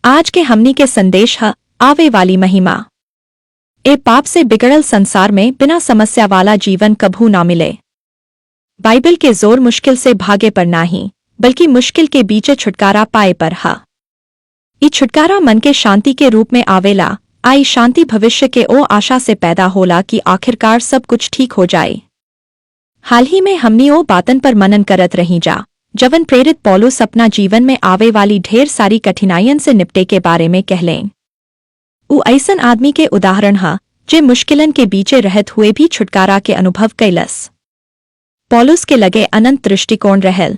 आज के हमनी के संदेश है आवे वाली महिमा। ए पाप से बिगड़ल संसार में बिना समस्या वाला जीवन कभू ना मिले। बाइबल के जोर मुश्किल से भागे पर नाही, बल्कि मुश्किल के बीचे छुटकारा पाए पर हा। ई छुटकारा मन के शांति के रूप में आवेला। आई शांति भविष्य के ओ आशा से पैदा होला कि आखिरकार सब कुछ ठीक हो जाए। हाल ही में हमनी ओ बातन पर मनन करत रही जा जवन प्रेरित पौलुस अपना जीवन में आवे वाली ढेर सारी कठिनाइयन से निपटे के बारे में कहलें। उ ऐसन आदमी के उदाहरण हा जे मुश्किलन के बीचे रहत हुए भी छुटकारा के अनुभव कैलस। पौलुस के लगे अनंत दृष्टिकोण रहल।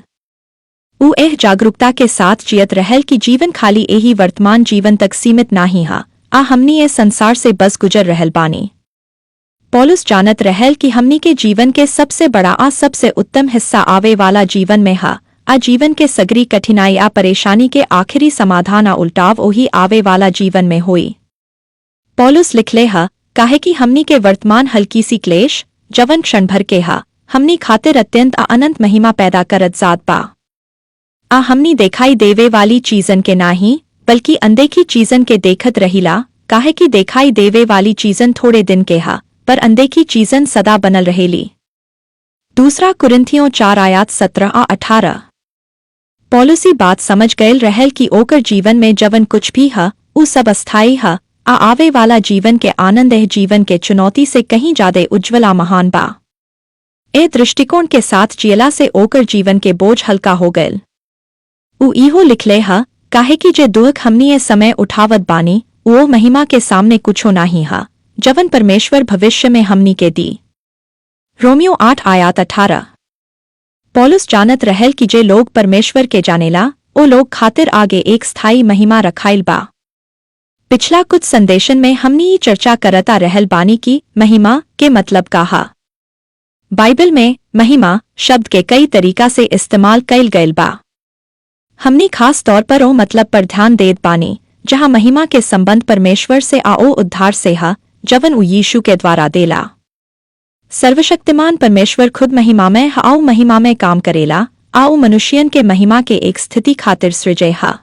उ एह जागरूकता के साथ जियत रहल कि जीवन खाली यही वर्तमान जीवन तक सीमित नाही हा, हमनी ए संसार से बस गुजर रहल बानी। पौलुस जानत रहल कि हमनी के जीवन के सबसे बड़ा सबसे उत्तम हिस्सा आवे वाला जीवन में हा। जीवन के सगरी कठिनाई परेशानी के आखिरी समाधान उल्टाव ओही आवे वाला जीवन में हुई। पौलुस लिखले हा काहे कि हमनी के वर्तमान हल्की सी क्लेश जवन क्षण भर के हा हमनी खातिर अत्यंत अनंत महिमा पैदा करत जात बा। हमनी देखाई देवे वाली चीजन के नाही बल्कि अनदेखी चीजन के देखत रहिला, काहे कि देखाई देवे वाली चीजन थोड़े दिन के हा पर अनदेखी चीजन सदा बनल रहेली। दूसरा कुरिन्थियों 4:17-18। पौलुसी बात समझ गयल रहल कि ओकर जीवन में जवन कुछ भी हा उ सब अस्थायी हा। आवे वाला जीवन के आनंद जीवन के चुनौती से कहीं ज्यादा उज्ज्वला महान बा। ए दृष्टिकोण के साथ जियला से ओकर जीवन के बोझ हल्का हो गयल। उ इहो लिखले हा काहे कि जे दुख हमनी ए समय उठावत बानी वो महिमा के सामने कुछो नाही हा जवन परमेश्वर भविष्य में हमनी के दी। रोमियो 8:18। पौलुस जानत रहल कि जे लोग परमेश्वर के जानेला ओ लोग खातिर आगे एक स्थायी महिमा रखाइल बा। पिछला कुछ संदेशन में हमनी ये चर्चा करता रहल बानी की महिमा के मतलब का हा। बाइबल में महिमा शब्द के कई तरीका से इस्तेमाल कइल गइल बा। हमनी खास तौर पर ओ मतलब पर ध्यान देत बानी जहां महिमा के संबंध परमेश्वर से आओ उद्धार से हा जवन उ यीशु के द्वारा देला। सर्वशक्तिमान परमेश्वर खुद महिमामय आओ महिमा में काम करेला आओ मनुष्यन के महिमा के एक स्थिति खातिर सृजे हा।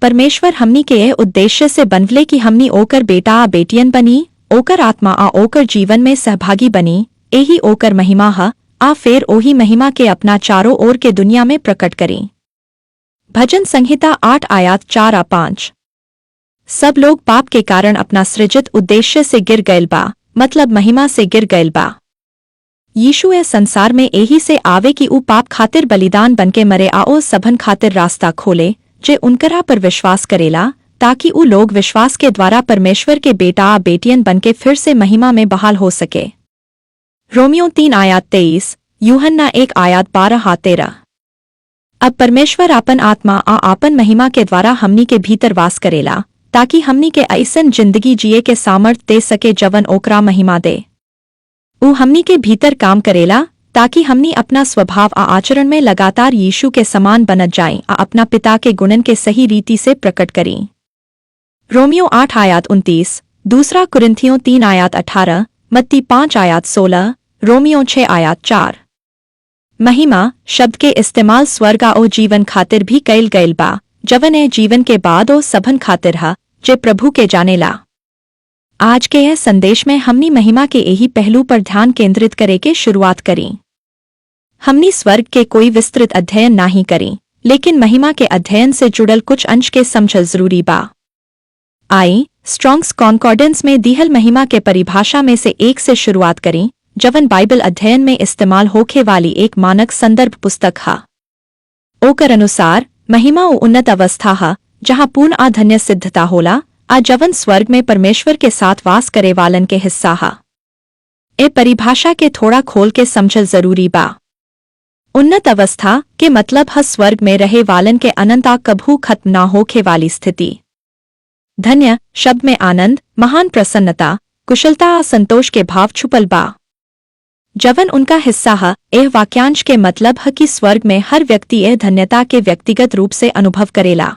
परमेश्वर हमनी के यह उद्देश्य से बनवले कि हमनी ओकर बेटा बेटियन बनी, ओकर आत्मा ओकर जीवन में सहभागी बनी। यही ओकर महिमा हा फेर ओही महिमा के अपना चारों ओर के दुनिया में प्रकट करी। भजन संहिता 8:4-5। सब लोग पाप के कारण अपना सृजित उद्देश्य से गिर गयल बा, मतलब महिमा से गिर गयल बा। यीशु ए संसार में यही से आवे कि उ पाप खातिर बलिदान बनके मरे आओ सबन खातिर रास्ता खोले जे उनकरा पर विश्वास करेला, ताकि उ लोग विश्वास के द्वारा परमेश्वर के बेटा बेटियन बनके फिर से महिमा में बहाल हो सके। रोमियो 3:23, यूहन्ना 1:12-13। अब परमेश्वर आपन आत्मा आपन महिमा के द्वारा हमनी के भीतर वास करेला, ताकि हमनी के ऐसन जिंदगी जिए के सामर्थ दे सके जवन ओकरा महिमा दे। उ हमनी के भीतर काम करेला ताकि हमनी अपना स्वभाव आचरण में लगातार यीशु के समान बनत जाएं अपना पिता के गुणन के सही रीति से प्रकट करें। रोमियो 8:29, दूसरा कुरिन्थियों 3:18, मत्ती 5:16, रोमियो 6:4। महिमा शब्द के इस्तेमाल स्वर्ग ओ जीवन खातिर भी कइल गइल बा, जवन ए जीवन के बाद ओ सबन खातिर हा जे प्रभु के जानेला। आज के यह संदेश में हमनी महिमा के यही पहलू पर ध्यान केंद्रित करे के शुरुआत करी। हमनी स्वर्ग के कोई विस्तृत अध्ययन नहीं करी, लेकिन महिमा के अध्ययन से जुड़ल कुछ अंश के समझल जरूरी बा। आई स्ट्रॉन्ग्स कॉन्कॉर्डेंस में दिहल महिमा के परिभाषा में से एक से शुरुआत करी, जवन बाइबल अध्ययन में इस्तेमाल होखे वाली एक मानक संदर्भ पुस्तक हा। ओकर अनुसार महिमा उन्नत अवस्था हा जहां पूर्ण धन्य सिद्धता होला जवन स्वर्ग में परमेश्वर के साथ वास करे वालन के हिस्सा हा। ए परिभाषा के थोड़ा खोल के समझल जरूरी बा। उन्नत अवस्था के मतलब है स्वर्ग में रहे वालन के अनंता कभू खत्म ना होखे वाली स्थिति। धन्य शब्द में आनंद, महान प्रसन्नता, कुशलता संतोष के भाव छुपल बा, जवन उनका हिस्सा है। यह वाक्यांश के मतलब है कि स्वर्ग में हर व्यक्ति यह धन्यता के व्यक्तिगत रूप से अनुभव करेला।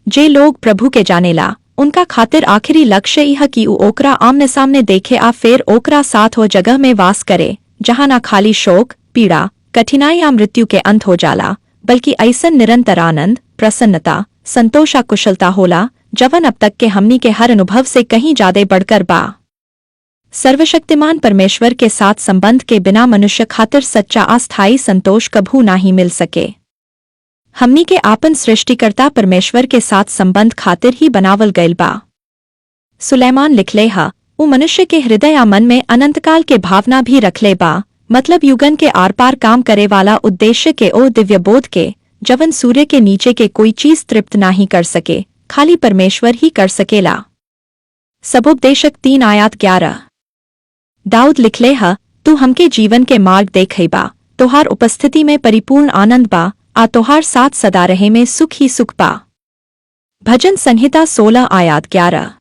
जे लोग प्रभु के जानेला उनका खातिर आखिरी लक्ष्य यह कि उ ओकरा आमने सामने देखे फेर ओकरा साथ हो जगह में वास करे जहां ना खाली शोक पीड़ा कठिनाई या मृत्यु के अंत हो जाला, बल्कि ऐसन निरंतर आनंद, प्रसन्नता, संतोषा कुशलता होला जवन अब तक के हमनी के हर अनुभव से कहीं ज्यादा बढ़कर बा। सर्वशक्तिमान परमेश्वर के साथ संबंध के बिना मनुष्य खातिर सच्चा अस्थायी संतोष कभू ना ही मिल सके। हमनी के आपन सृष्टिकर्ता परमेश्वर के साथ संबंध खातिर ही बनावल गईल बा। सुलेमान लिखले हा वो मनुष्य के हृदय या मन में अनंतकाल के भावना भी रखले बा, मतलब युगन के आर पार काम करे वाला उद्देश्य के ओ दिव्य बोध के जवन सूर्य के नीचे के कोई चीज तृप्त ना ही कर सके, खाली परमेश्वर ही कर सकेला। सबोपदेशक 3:11। दाऊद लिखले हा तू हमके जीवन के मार्ग देखे बा, तोहार उपस्थिति में परिपूर्ण आनंद बा, आ तोहार साथ सदा रहे में सुख ही सुख बा। भजन संहिता 16:11।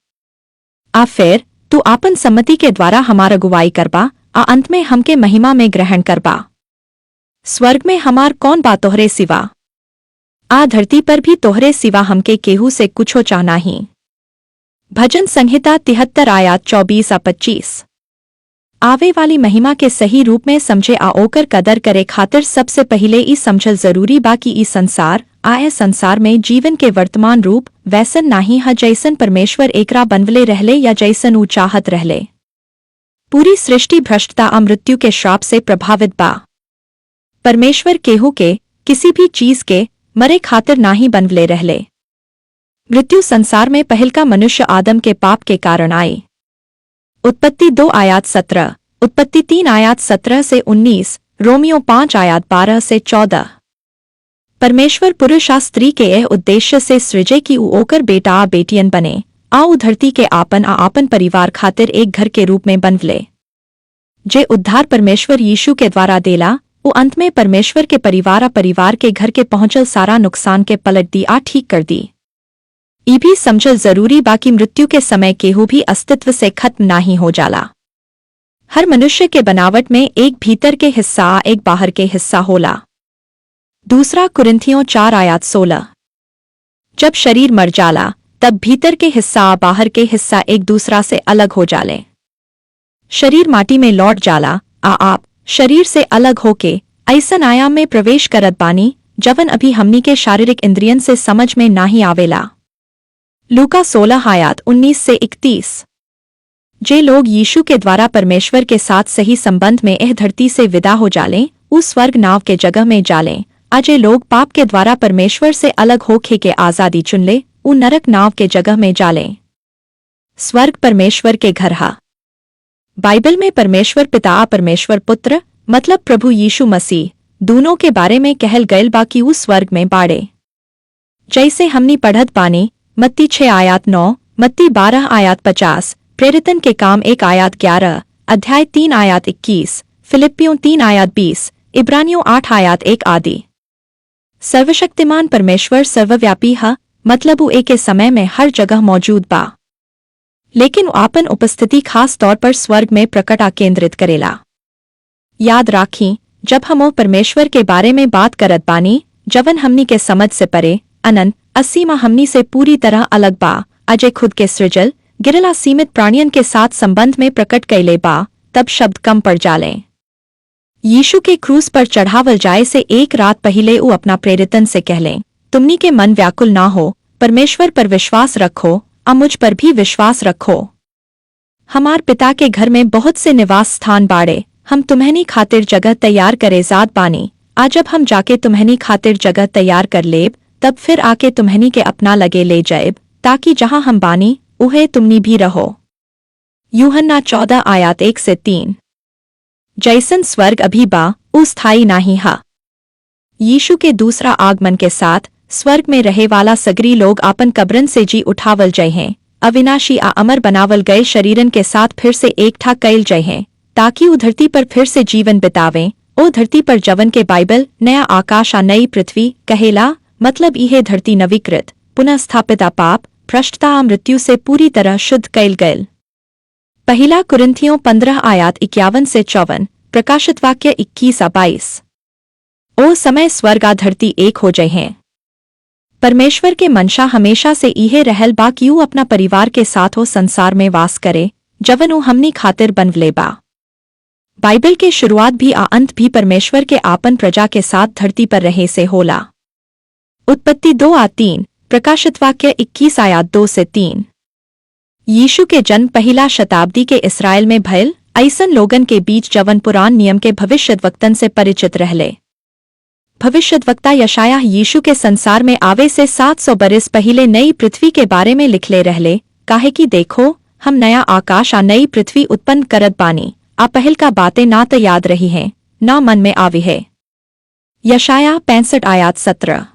आ फिर तू आपन सम्मति के द्वारा हमार अगुवाई करबा, आ अंत में हमके महिमा में ग्रहण करबा। स्वर्ग में हमार कौन बा तोहरे सिवा, आ धरती पर भी तोहरे सिवा हमके केहू से कुछो चाहना ही। भजन संहिता 73:24-25। आवे वाली महिमा के सही रूप में समझे आ ओकर कदर करे खातिर सबसे पहिले ई समझल जरूरी बा कि ई संसार आए संसार में जीवन के वर्तमान रूप वैसन नाही है जैसन परमेश्वर एकरा बनवले रहले या जैसन ऊ चाहत रहले। पूरी सृष्टि भ्रष्टता आ मृत्यु के श्राप से प्रभावित बा। परमेश्वर केहू के किसी भी चीज के मरे खातिर नाही बनवले रहले। मृत्यु संसार में पहल का मनुष्य आदम के पाप के कारण आई। उत्पत्ति 2:17, उत्पत्ति 3:17-19, रोमियो 5:12-14। परमेश्वर पुरुष आ स्त्री के यह उद्देश्य से सृजे कि ऊ ओकर बेटा आ बेटियन बने, आ ऊ धरती के आपन परिवार खातिर एक घर के रूप में बनवले। जे उद्धार परमेश्वर यीशु के द्वारा देला, ऊ अंत में परमेश्वर के परिवार के घर के पहुंचल सारा नुकसान के पलट दी आ ठीक कर दी। ई भी समझल जरूरी बाकी मृत्यु के समय केहू भी अस्तित्व से खत्म नाही हो जाला। हर मनुष्य के बनावट में एक भीतर के हिस्सा आ एक बाहर के हिस्सा होला। दूसरा कुरिन्थियों 4:16। जब शरीर मर जाला तब भीतर के हिस्सा आ बाहर के हिस्सा एक दूसरा से अलग हो जाले। शरीर माटी में लौट जाला आ आप शरीर से अलग होके ऐसन आयाम में प्रवेश करत बानी जवन अभी हमनी के शारीरिक इंद्रियन से समझ में नाही आवेला। लूका 16:19-31। जे लोग यीशु के द्वारा परमेश्वर के साथ सही संबंध में एह धरती से विदा हो जालें, उस स्वर्ग नाव के जगह में जालें। अजे लोग पाप के द्वारा परमेश्वर से अलग होके के आजादी चुन ले, उ नरक नाव के जगह में जालें। स्वर्ग परमेश्वर के घर हा। बाइबल में परमेश्वर पिता परमेश्वर पुत्र मतलब प्रभु यीशु मसीह दोनों के बारे में कहल गयल बाकी उस स्वर्ग में बाड़े। जैसे हमनी पढ़त बानी मत्ती 6:9, मत्ती 12:50, प्रेरितन के काम 1:11, अध्याय 3:21, फिलिपियों 3:20, इब्रानियों 8:1 आदि। सर्वशक्तिमान परमेश्वर सर्वव्यापी है, मतलब वो एक समय में हर जगह मौजूद बा, लेकिन वो आपन उपस्थिति खास तौर पर स्वर्ग में प्रकट आ केंद्रित करेला। याद राखी जब हम परमेश्वर के बारे में बात करत बानी जवन हमनी के समझ से परे अनंत असीमा हमनी से पूरी तरह अलग बा, अजय खुद के सृजल गिरला सीमित प्राणियन के साथ संबंध में प्रकट कैले बा, तब शब्द कम पड़ जाले। यीशु के क्रूस पर चढ़ावल जाए से एक रात पहले वो अपना प्रेरितन से कहलें, तुमनी के मन व्याकुल ना हो, परमेश्वर पर विश्वास रखो और मुझ पर भी विश्वास रखो। हमार पिता के घर में बहुत से निवास स्थान बाड़े, हम तुम्हें खातिर जगह तैयार करे जात बानी। आज जब हम जाके तुम्हें खातिर जगह तैयार कर लेब, तब फिर आके तुम्हें के अपना लगे ले जाएब, ताकि जहां हम बानी उहे तुमनी भी रहो। यूहन्ना 14:1-3। जैसन स्वर्ग अभी बा उ स्थायी नाही हा। यीशु के दूसरा आगमन के साथ स्वर्ग में रहे वाला सगरी लोग आपन कब्रन से जी उठावल जय हैं, अविनाशी आ अमर बनावल गए शरीरन के साथ फिर से एकठा कैल जय हैं, ताकि उ धरती पर फिर से जीवन बितावें। ओ धरती पर जवन के बाइबल नया आकाश आ नई पृथ्वी कहेला, मतलब इहे धरती नवीकृत पुनः स्थापित आ पाप भ्रष्टता आ मृत्यु से पूरी तरह शुद्ध कैल गयल। पहला कुरिन्थियों 15:51-54, प्रकाशित वाक्य 21-22। ओ समय स्वर्ग आ धरती एक हो जाए हैं। परमेश्वर के मंशा हमेशा से इहे रहल बा कि ऊ अपना परिवार के साथ हो संसार में वास करे, जवन ऊ हमनी खातिर बनवले बा। बाइबल के शुरुआत भी आ अंत भी परमेश्वर के आपन प्रजा के साथ धरती पर रहे से होला। उत्पत्ति 2:3, प्रकाशित वाक्य 21 आयत 2 से 3। यीशु के जन्म पहला शताब्दी के इसराइल में भयल ऐसन लोगन के बीच जवन पुरान नियम के भविष्यद्वक्तन से परिचित रहले। भविष्यद्वक्ता यशायाह यीशु के संसार में आवे से 700 बरस पहले नई पृथ्वी के बारे में लिखले रहले, काहे कि देखो हम नया आकाश आ नई पृथ्वी उत्पन्न करत बानी, आ पहल का बातें ना तो याद रही हैं ना मन में आवी है। यशायाह 65 आयत 17।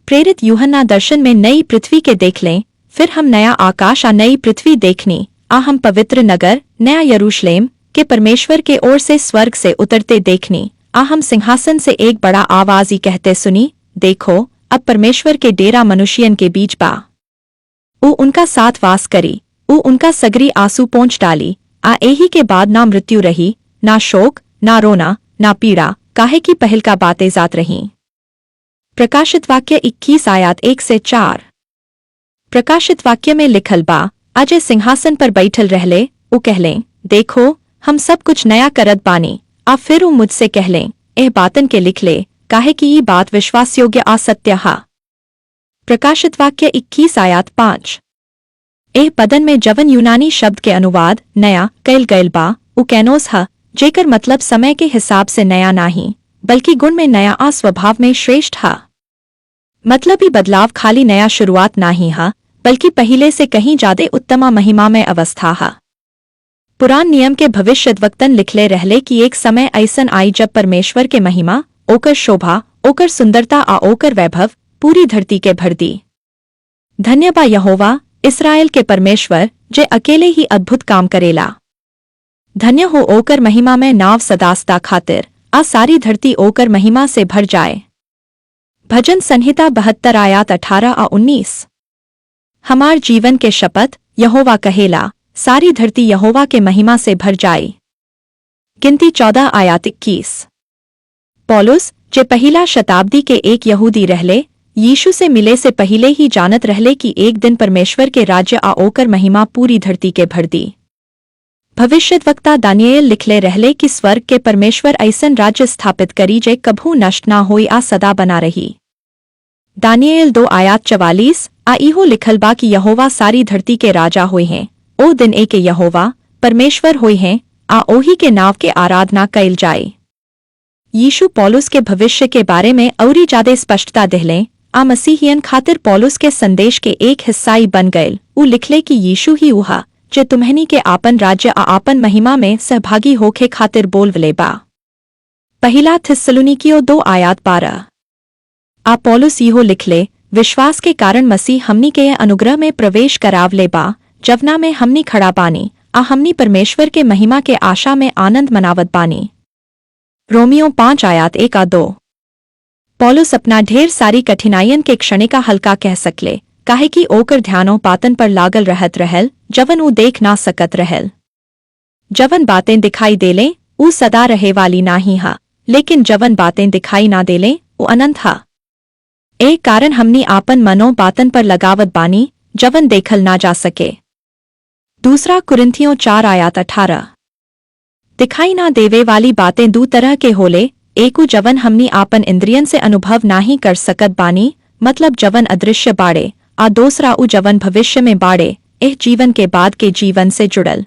प्रेरित यूहन्ना दर्शन में नई पृथ्वी के देख लें, फिर हम नया आकाश आ नई पृथ्वी देखनी, आ हम पवित्र नगर नया यरूशलेम के परमेश्वर के ओर से स्वर्ग से उतरते देखनी, आ हम सिंहासन से एक बड़ा आवाज ही कहते सुनी, देखो अब परमेश्वर के डेरा मनुष्यन के बीच बा। ऊ उनका साथ वास करी, ऊ उनका सगरी आंसू पोंछ डाली, आ एही के बाद ना मृत्यु रही, ना शोक, ना रोना, ना पीड़ा, काहे की पहल का बातें जात रहीं। प्रकाशित वाक्य 21 आयत 1 से 4। प्रकाशित वाक्य में लिखल बा, अजय सिंहासन पर बैठल रहले, ऊ कहलें, देखो हम सब कुछ नया करत बानी, आ फिर ऊ मुझसे कहलें, एह बातन के लिख ले, काहे कि ये बात विश्वासयोग्य आ सत्य हा। प्रकाशित वाक्य 21 आयत 5। एह पदन में जवन यूनानी शब्द के अनुवाद नया कैल गयल बा, ऊ कैनोस हा, जेकर मतलब समय के हिसाब से नया नाही, बल्कि गुण में नया आ स्वभाव में श्रेष्ठ हा। मतलब ही बदलाव खाली नया शुरुआत नाही हा, बल्कि पहले से कहीं ज्यादा उत्तमा महिमा में अवस्था हा। पुरान नियम के भविष्यद्वक्तन लिखले रहले कि एक समय ऐसन आई जब परमेश्वर के महिमा, ओकर शोभा, ओकर सुंदरता आ ओकर वैभव पूरी धरती के भर दी। धन्य बा यहोवा इस्राएल के परमेश्वर, जे अकेले ही अद्भुत काम करेला। धन्य हो ओकर महिमा में नाव सदास्ता खातिर, आ सारी धरती ओकर महिमा से भर जाए। भजन संहिता 72 आयत 18 आ 19। हमार जीवन के शपथ यहोवा कहेला, सारी धरती यहोवा के महिमा से भर जाए। गिनती 14 आयत 21। पौलुस, जे पहला शताब्दी के एक यहूदी रहले, यीशु से मिले से पहले ही जानत रहले कि एक दिन परमेश्वर के राज्य आ ओकर महिमा पूरी धरती के भर दी। भविष्यद्वक्ता दानियेल लिखले रहले कि स्वर्ग के परमेश्वर ऐसन राज्य स्थापित करी जे कभू नष्ट ना होई आ सदा बना रही। दानियेल 2 आयत 44 आ इहो लिखल बा कि यहोवा सारी धरती के राजा होई हैं, ओ दिन एक यहोवा परमेश्वर होई हैं, आ ओही के नाव के आराधना कइल जाए। यीशु पौलुस के भविष्य के बारे में औरी ज्यादा स्पष्टता देहलें, आ मसीहियन खातिर पौलुस के संदेश के एक हिस्साई बन गए। ऊ लिखले कि यीशु ही उहा जे तुम्हनी के आपन राज्य आ आपन महिमा में सहभागी होखे खातिर बोलवले बा। पहला थिस्सलुनीकियों 2 आयत 12। आ पौलुस इहो लिखले, विश्वास के कारण मसीह हमनी के अनुग्रह में प्रवेश करावले बा, जवना में हमनी खड़ा बानी, आ हमनी परमेश्वर के महिमा के आशा में आनंद मनावत बानी। रोमियो 5 आयत 1 आ 2। पौलुस अपना ढेर सारी कठिनाइयन के क्षणिका हल्का कह सकले, काहे कि ओकर ध्यानों बातन पर लागल रहत रहल, जवन ऊ देख ना सकत रहल। जवन बातें दिखाई देले, ऊ सदा रहे वाली नाही हा, लेकिन जवन बातें दिखाई ना देले, ऊ अनंत हा। ए कारण हमनी आपन मनो बातन पर लगावत बानी, जवन देखल ना जा सके। दूसरा कुरिन्थियों 4 आयत 18। दिखाई ना देवे वाली बातें दो तरह के होले, एकू जवन हमनी आपन इंद्रियन से अनुभव नाही कर सकत बानी, मतलब जवन अदृश्य बाड़े, आ दूसरा ऊ जवन भविष्य में बाड़े, एह जीवन के बाद के जीवन से जुड़ल।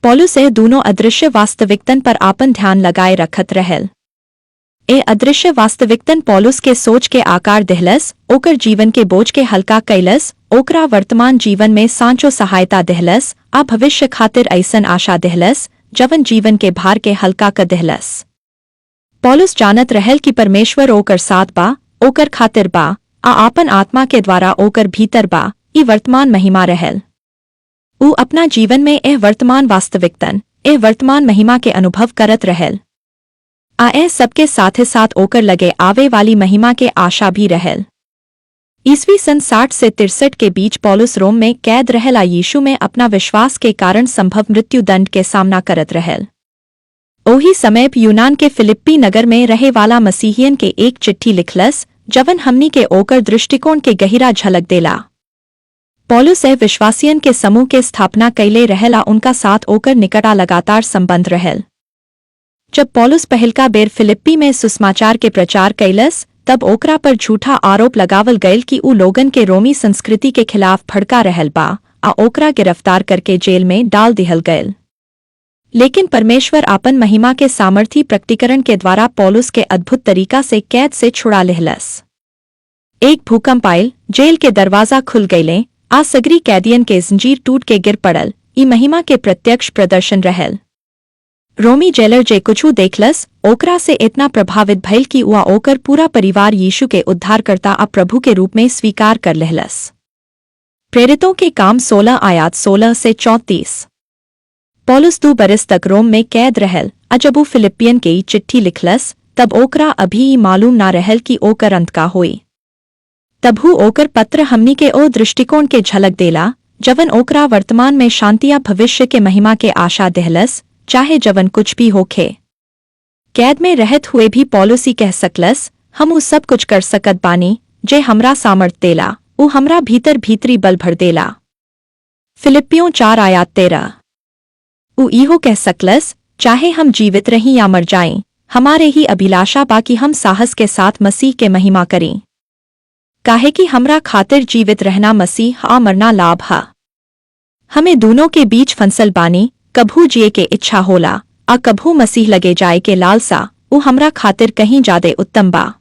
पौलुस ए दोनों अदृश्य वास्तविकतन पर आपन ध्यान लगाए रखत रहल। ए अदृश्य वास्तविकतन पौलुस के सोच के आकार देहलस, ओकर जीवन के बोझ के हल्का कैलस, ओकरा वर्तमान जीवन में सांचो सहायता देहलस, आ भविष्य खातिर ऐसन आशा देहलस, जवन जीवन के भार के हल्का क देहलस। पौलुस जानत रहल कि परमेश्वर ओकर साथ बा, ओकर खातिर बा, आ आपन आत्मा के द्वारा ओकर भीतर बा, ई वर्तमान महिमा रहल। ऊ अपना जीवन में एह वर्तमान वास्तविकतन, एह वर्तमान महिमा के अनुभव करत रहल। आ एह सबके साथे साथ ओकर लगे आवे वाली महिमा के आशा भी रहल। ईस्वी सन 60 से 63 के बीच पौलुस रोम में कैद रहल, आ यीशु में अपना विश्वास के कारण संभव मृत्यु दंड के सामना करत रहल। ओही समय यूनान के फिलिप्पी नगर में रहे वाला मसीहियन के एक चिट्ठी लिखलस, जवन हमनी के ओकर दृष्टिकोण के गहिरा झलक देला। पौलुस ए विश्वासियन के समूह के स्थापना कैले रहल, आ उनका साथ ओकर निकटा लगातार संबंध रहल। जब पौलुस पहलका बेर फिलिप्पी में सुसमाचार के प्रचार कैलस, तब ओकरा पर झूठा आरोप लगावल गयल कि ऊ लोगन के रोमी संस्कृति के खिलाफ भड़का रहल बा आ ओकरा गिरफ्तार करके जेल में डाल दिहल गयल। लेकिन परमेश्वर आपन महिमा के सामर्थी प्रकटीकरण के द्वारा पौलुस के अद्भुत तरीका से कैद से छुड़ा लेहलस। एक भूकंप आयल, जेल के दरवाजा खुल गईले, आ सगरी कैदियन के जंजीर टूट के गिर पड़ल। ई महिमा के प्रत्यक्ष प्रदर्शन रहल। रोमी जेलर जे कुछू देखलस, ओकरा से इतना प्रभावित भइल कि उआ ओकर पूरा परिवार यीशु के उद्धारकर्ता आ प्रभु के रूप में स्वीकार कर लेहलस। प्रेरितों के काम 16 आयात 16 से 34। पौलुस 2 बरस तक रोम में कैद रहल, आ जब ऊ फिलिपियन के ई चिट्ठी लिखलस, तब ओकरा अभी ई मालूम ना रहल कि ओकर अंत का होई। तबहू ओकर पत्र हमनी के ओ दृष्टिकोण के झलक देला, जवन ओकरा वर्तमान में शांति या भविष्य के महिमा के आशा देहलस, चाहे जवन कुछ भी होखे। कैद में रहत हुए भी पौलुस ई कह सकलस, हम ऊ सब कुछ कर सकत बानी जे हमरा सामर्थ देला, ऊ हमरा भीतर भीतरी बल भर देला। फिलिपियों 4 आयात 13। ऊ इहो कह सकलस, चाहे हम जीवित रहीं या मर जाएं, हमारे ही अभिलाषा बा कि हम साहस के साथ मसीह के महिमा करें। काहे कि हमरा खातिर जीवित रहना मसीह आ मरना लाभ हा। हमें दोनों के बीच फंसल बानी, कभू जिए के इच्छा होला आ कभू मसीह लगे जाए के लालसा, ऊ हमरा खातिर कहीं जादे उत्तम बा।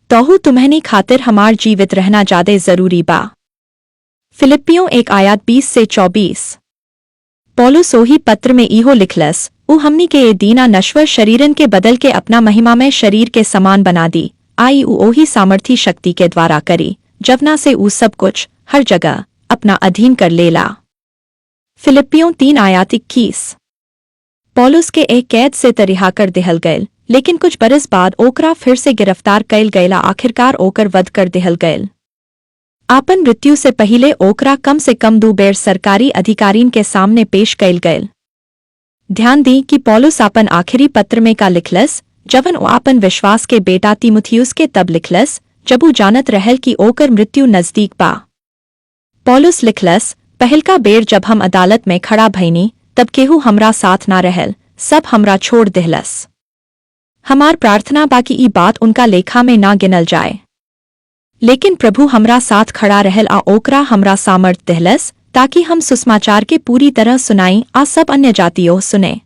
तोहू तुम्हनी खातिर हमार जीवित रहना जादे जरूरी बा। फिलिपियों 1 आयात 20 से 24। पौलुस ओही पत्र में इहो लिखलस, ऊ हमनी के ये दीना नश्वर शरीरन के बदल के अपना महिमा में शरीर के समान बना दी, आई ऊ ओही सामर्थी शक्ति के द्वारा करी, जवना से ऊ सब कुछ हर जगह अपना अधीन कर लेला। फिलिपियों 3 आयात 21। पौलुस के एक कैद से त रिहा कर देहल गयल, लेकिन कुछ बरस बाद ओकरा फिर से गिरफ्तार कयल गयला, आखिरकार ओकर वध कर देहल गयल। आपन मृत्यु से पहिले ओकरा कम से कम 2 बेर सरकारी अधिकारीन के सामने पेश कयल गयल। ध्यान दी कि पौलुस आपन आखिरी पत्र में का लिखलस, जवन ओ आपन विश्वास के बेटा तीमुथियुस के तब लिखलस, जब ऊ जानत रहल कि ओकर मृत्यु नजदीक बा। पौलुस लिखलस, पहलका बेर जब हम अदालत में खड़ा भईनी, तब केहू हमरा साथ ना रहल, सब हमरा छोड़ देहलस। हमार प्रार्थना बाकी ई बात उनका लेखा में ना गिनल जाए। लेकिन प्रभु हमरा साथ खड़ा रहल आ ओकरा हमरा सामर्थ देहलस, ताकि हम सुसमाचार के पूरी तरह सुनाई आ सब अन्य जातियों सुने।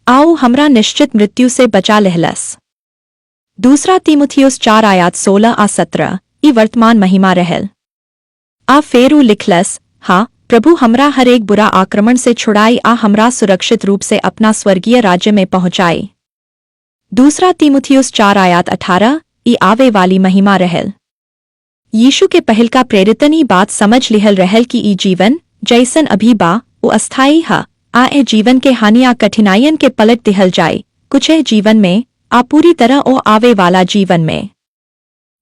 आओ हमरा निश्चित मृत्यु से बचा लेहलस। दूसरा तीमुथियुस 4 आयात 16 आ 17। ई वर्तमान महिमा रहल। आ फेरू लिखलस, हाँ, प्रभु हमरा हर एक बुरा आक्रमण से छुड़ाई आ हमरा सुरक्षित रूप से अपना स्वर्गीय राज्य में पहुंचाई। दूसरा तीमुथियुस 4 आयात 18। ई आवे वाली महिमा रहल। यीशु के पहल का प्रेरितनी बात समझ लिहल रहल कि ई जीवन जैसन अभी बा वो अस्थाई हा, आ ए जीवन के हानि आ कठिनाइयन के पलट दिहल जाए, कुछ ए जीवन में आ पूरी तरह ओ आवे वाला जीवन में।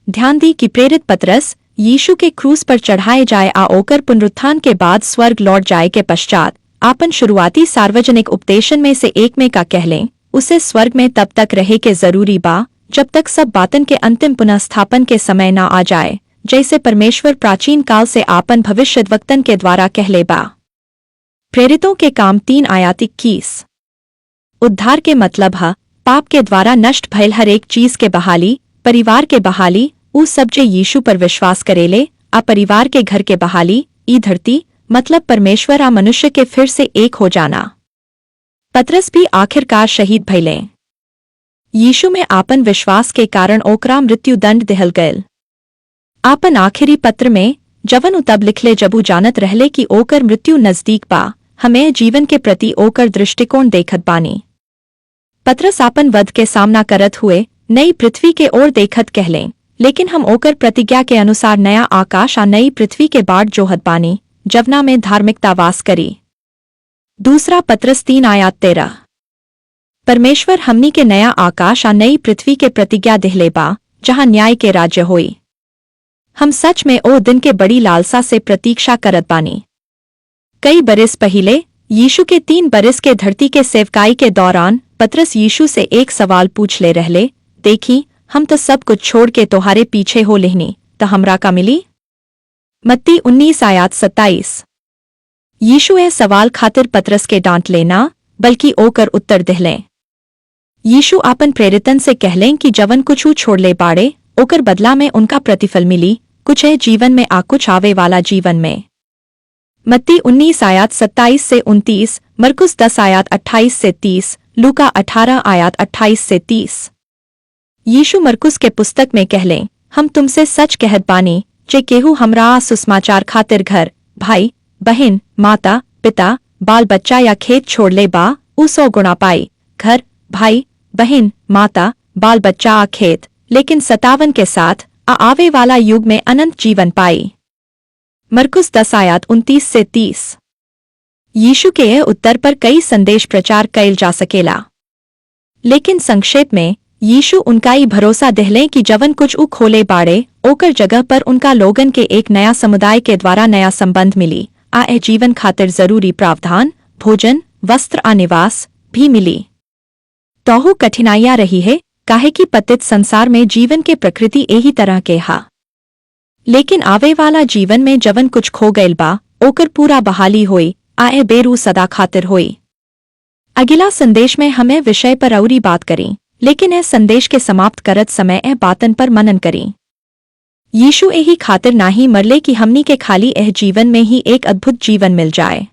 ध्यान दी कि प्रेरित पतरस यीशु के क्रूस पर चढ़ाए जाए आ ओकर पुनरुत्थान के बाद स्वर्ग लौट जाए के पश्चात आपन शुरुआती सार्वजनिक उपदेशन में से एक में का कहलें, उसे स्वर्ग में तब तक रहे के जरूरी बा जब तक सब बातन के अंतिम पुनःस्थापन के समय न आ जाए, जैसे परमेश्वर प्राचीन काल से आपन भविष्यद्वक्तन के द्वारा कहले बा। प्रेरितों के काम 3 आयात 21। उद्धार के मतलब है पाप के द्वारा नष्ट भयल हर एक चीज के बहाली, परिवार के बहाली, ऊ सब जे यीशु पर विश्वास करेले, आ परिवार के घर के बहाली, ई धरती मतलब परमेश्वर आ मनुष्य के फिर से एक हो जाना। पतरस भी आखिरकार शहीद भइले। यीशु में आपन विश्वास के कारण ओकरा मृत्यु दंड दिहल गयल। आपन आखिरी पत्र में जवन उ तब लिखले जब ऊ जानत रहले कि ओकर मृत्यु नजदीक बा, हमें जीवन के प्रति ओकर दृष्टिकोण देखत बानी। पतरस आपन वध के सामना करत हुए नई पृथ्वी के ओर देखत कहलें, लेकिन हम ओकर प्रतिज्ञा के अनुसार नया आकाश आ नई पृथ्वी के बाट जोहत बानी, जवना में धार्मिकता वास करी। दूसरा पतरस 3 आयात 13। परमेश्वर हमनी के नया आकाश आ नई पृथ्वी के प्रतिज्ञा दिहले बा, जहां न्याय के राज्य होई। हम सच में ओ दिन के बड़ी लालसा से प्रतीक्षा करत बानी। कई बरिस पहिले यीशु के 3 बरिस के धरती के सेवकाई के दौरान पतरस यीशु से एक सवाल पूछ ले रहले, देखी हम तो सब कुछ छोड़ के तोहारे पीछे हो लेहनी, तो हमरा का मिली? मत्ती 19 आयात 27। यीशु ए सवाल खातिर पतरस के डांट लेना, बल्कि ओकर उत्तर दिहले। यीशु आपन प्रेरितन से कहलें कि जवन कुछ छोड़ ले बाड़े ओकर बदला में उनका प्रतिफल मिली, कुछ है जीवन में आ कुछ आवे वाला जीवन में। मत्ती 19 आयात 27 से 29, मरकुस 10 आयात 28 से 30, लूका 18 आयात 28 से 30। यीशु मरकुस के पुस्तक में कहलें, हम तुमसे सच कहत बानी, जे केहू हमरा सुसमाचार खातिर घर, भाई बहन, माता पिता, बाल बच्चा या खेत छोड़ ले बा, उ 100 गुणा पाई, घर, भाई बहन, माता, बाल बच्चा आ खेत, लेकिन 57 के साथ आवे वाला युग में अनंत जीवन पाई। मरकुस 10 आयात 29 से 30। यीशु के यह उत्तर पर कई संदेश प्रचार कैल जा सकेला, लेकिन संक्षेप में यीशु उनका ही भरोसा दिहलें कि जवन कुछ उ खोले बाड़े ओकर जगह पर उनका लोगन के एक नया समुदाय के द्वारा नया संबंध मिली, आ जीवन खातिर जरूरी प्रावधान, भोजन, वस्त्र आ निवास भी मिली। तोहू कठिनाइयां रही है, काहे कि पतित संसार में जीवन के प्रकृति यही तरह के हा, लेकिन आवे वाला जीवन में जवन कुछ खो गईल बा ओकर पूरा बहाली होई, आए बेरू सदा खातिर होई। अगला संदेश में हमें विषय पर औरी बात करें, लेकिन यह संदेश के समाप्त करत समय यह बातन पर मनन करें। यीशु यही खातिर नाही मरले कि हमनी के खाली यह जीवन में ही एक अद्भुत जीवन मिल जाए।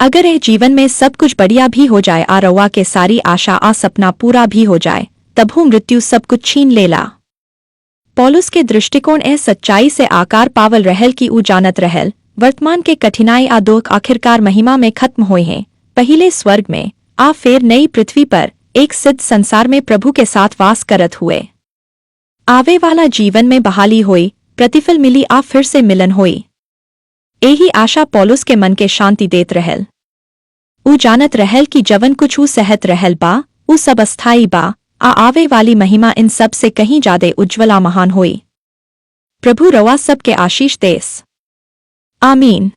अगर यह जीवन में सब कुछ बढ़िया भी हो जाए आ रउआ के सारी आशा आ सपना पूरा भी हो जाए, तबहू मृत्यु सब कुछ छीन लेला। पौलुस के दृष्टिकोण यह सच्चाई से आकार पावल रहल कि उ जानत रहल वर्तमान के कठिनाई आ दुख आखिरकार महिमा में खत्म हुए हैं, पहिले स्वर्ग में आ फिर नई पृथ्वी पर एक सिद्ध संसार में प्रभु के साथ वास करत हुए। आवे वाला जीवन में बहाली हुई, प्रतिफल मिली आ फिर से मिलन हुई। यही आशा पौलुस के मन के शांति देत रहल। उ जानत रहल कि जवन कुछ उ सहत रहल बा उ सब अस्थाई बा, आवे वाली महिमा इन सब से कहीं ज्यादा उज्ज्वला महान हुई। प्रभु रवा सब के आशीष देस। आमीन।